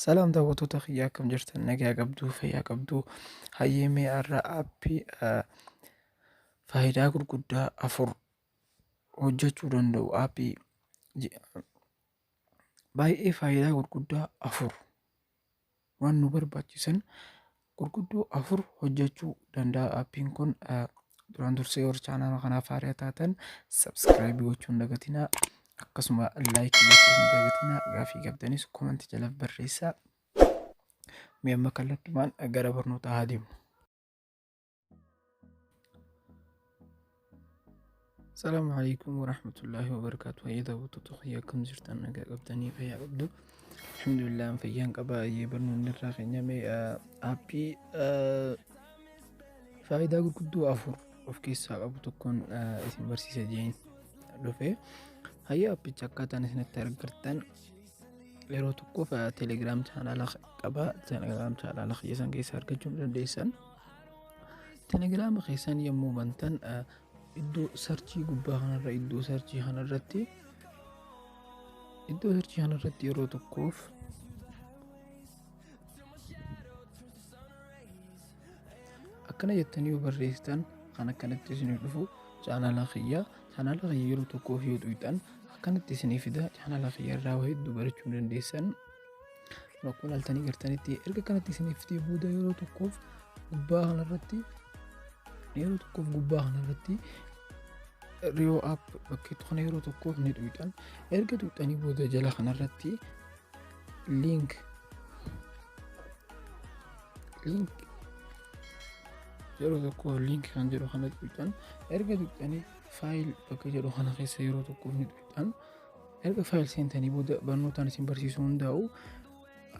سلام daawwattoota kiyyaa akkam jirtan nagaa qabduu fayyaa qabduu hayyemee irra aappii faayidaa gurguddaa afur hojjechuu danda'u aappii baay'ee faayidaa gurguddaa afur waan nu barbaachisan gurguddoo afur hojjechuu danda'a aappiin kun duraan dursee warra chaanaala kanaaf haaraa taatan subscribe gochuun dagatinaa akkasuma like gochuun dagatinaa gaafii qabdanis comment jala barreessaa mee amma kallattumaan gara barnoota haa deemnu. السلام عليكم ورحمة الله وبركاته. إذا وتتخيا كم زرتنا قبتني فيا عبدو الحمد لله فيان قبا يبرنو نراخي نمي أبي فايدة كدو أفور وفكيس أبو تكون اسم برسي سجين لوفي هيا أبي تشكاتا نسنة ترقرتن ليرو تكو تليجرام channel قبا تليجرام channel يسان كيسار كجملة ديسان تليجرام خيسان يمو بنتن iddoo sarchii gubbaa kanarra iddoo sarchii kanarratti yeroo tokkoof akkana jettanii yoo barreessitan kan akkanatti isinii dhufu chaanaala kiyyaa yeroo tokkoof yoo xuyxan akkanatti isinii fida chaanaala kiyyaa irraa waa hedduu barachuu dandeessan akkuma ilaaltanii gartanitti erga kanatti isinii fidee booda yeroo tokkoof gubbaa kanarratti Rio app bakkeetti kana yeroo tokkoof ni xuyxan erga xuyxanii booda jala kanarratti link yeroo tokkoof link kan jedhu kana xuyxan erga xuyxanii faayil bakka jedhu kana keessa yeroo tokkoof ni xuyxan erga faayil seentanii booda barnootaan isin barsiisuu hundaa'u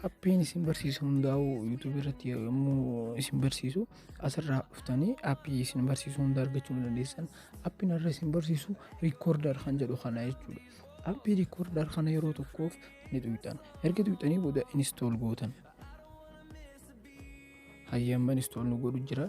appiin isin barsiisu hundaa'u YouTube irratti yommuu isin barsiisu asirraa dhuftanii appii isin barsiisu hunda argachuu dandeessan. Appiin irra isin barsiisu recorder kan jedhu kana jechuudha. Appii recorder kana yeroo tokkoof ni xuyxan erga xuyxanii booda install gootan hayyamman install nu godhu jira.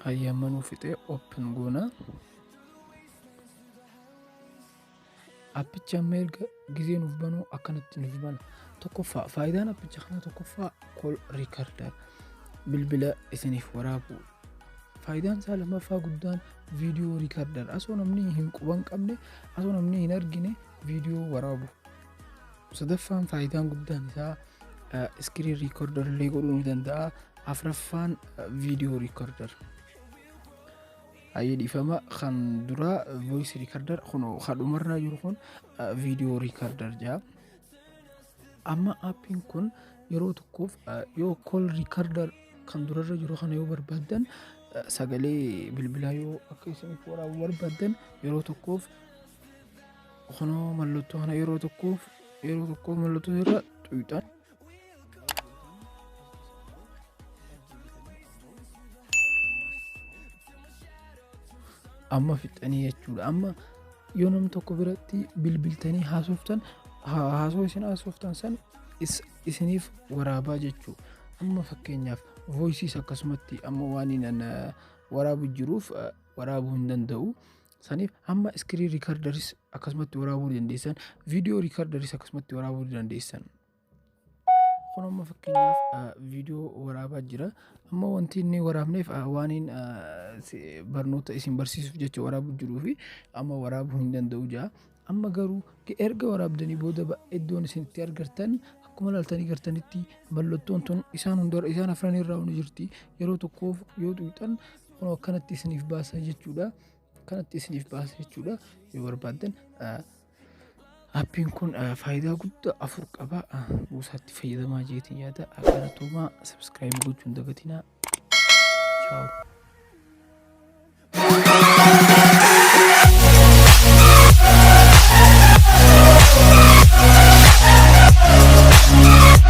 hayyamman ufite open goona appicha merga gisee nuuf banuu akkanatti nuuf bana. Tokkoffaa faayidaan appicha kana tokkoffaa call recorder bilbila isiniif waraabu. Faayidaan isaa lammaffaa guddaan video recorder asoo namni hin quban qabne asoo namni hin argine video waraabu. Sadaffaan faayidaan guddaan isaa screen recorder illee godhuu ni danda'a. Afraffaan video recorder ayyi difama kan dura voice recorder kuno khadumarra jiru kun video recorder jaa. Amma appiin kun yeroo tokkoof yoo call recorder kan durarra jiru kana yoo barbaadan sagalee bilbilaa yoo akka isiniif waraabu barbaadan yeroo tokkoof kuno mallattoo kana yeroo tokkoof mallattoo irra xuyxan amma fixanii jechuudha. Amma yoo nam tokko biratti bilbiltanii haasoftan haasoo isin haasoftan san isiniif waraabaa jechuu. Amma fakkeenyaaf voices akkasumatti amma waan inni waraabu jiruuf waraabuu hin danda'u. Saniif amma screen recorderis akkasumatti waraabuu dandeessan, video recorderis akkasumatti waraabuu dandeessan. Kun amma fakkeenyaaf video waraabaa jira. Amma wanti inni waraabneef waan inni barnoota isin barsiisuuf jecha waraabuu jiruufi amma waraabuu hin danda'u jaa. Amma garuu erga waraabdanii booda iddoon isinitti argartan akkuma ilaaltanii gartanitti mallattoon tun isaan afran irraa hundi jirti. Yeroo tokkoof yoo xuyxan kun akkanatti isiniif baasa jechuudha. Yoo barbaadan appiin kun faayidaa guddaa afur qaba. Buusaatti fayyadamaa jeetiin yaada. Galatoomaa subscribe gochuun dagatinaa. Ciao.